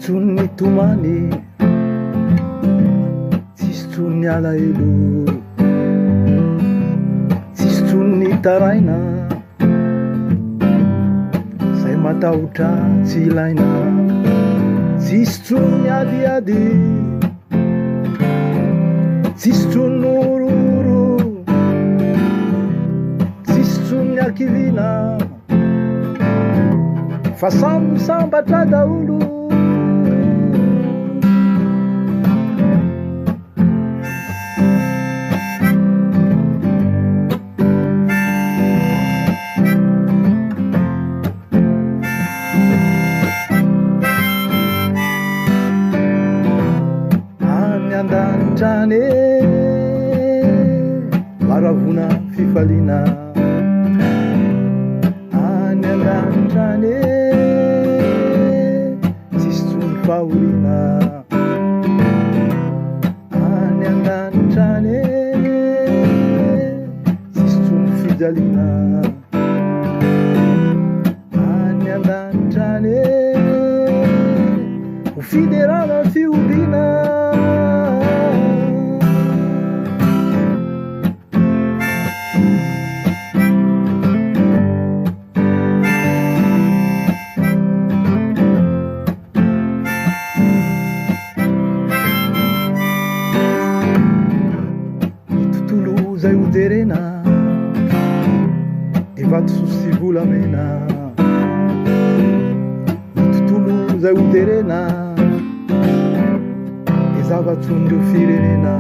tsony ny tomany, tsisy tsony ny alaelo, tsisy tsony ny taraina, zay matahotra tsy ilaina, tsisy tsony ny adiady, tsisy tsony ny ororo, tsisy tsony ny akilina, fa samy misambatra daholo. Any andanitrane maravona fifaliana, any andanitrane faorina, any andanitrane tsisy tsony fijaliana, any andanitrane ho fiderana fiodiana. Zay hoderena de vatosoa sy volamena, ny tontolo zay hoderena de zava-tsonindreo firenena,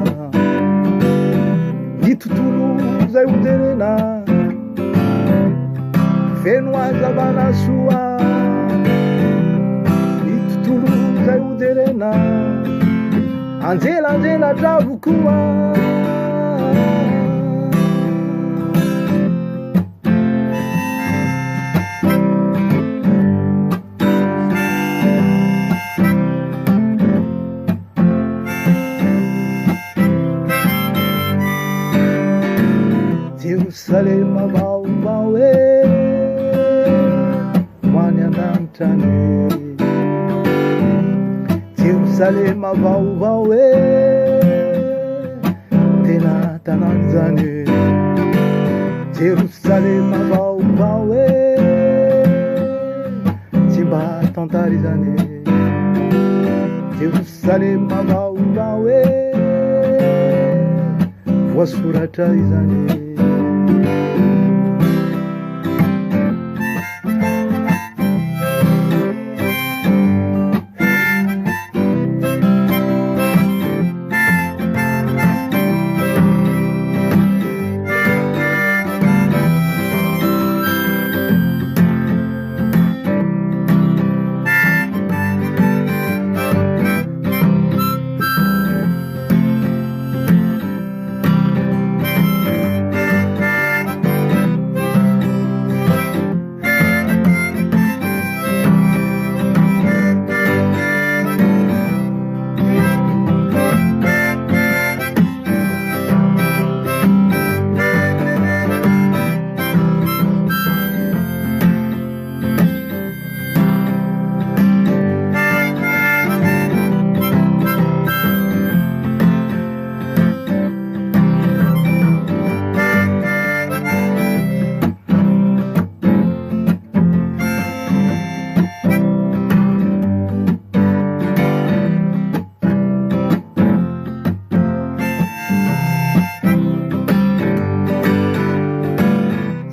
ny tontolo zay hoderena feno hazavana soa, ny tontolo zay hoderena anjelanjelatra vokoa. Jerusalema vaovao e ho any andanitrane, Jerusalema vaovao e tena tanàny zany, Jerusalema vaovao e tsy mba tantary zany, Jerusalema vaovao e voasoratra izany.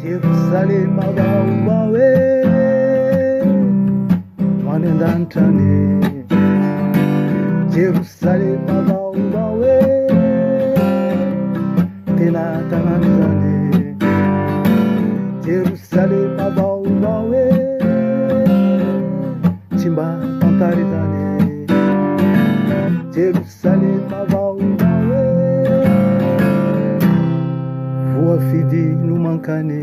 Jerusalema vaovao e ho any andanitrane, Jerusalema vaovao e tena tanàny zany, Jerusalema vaovao e tsy mba tantary zany, Jerusalema vaovao e voafidy no mankany.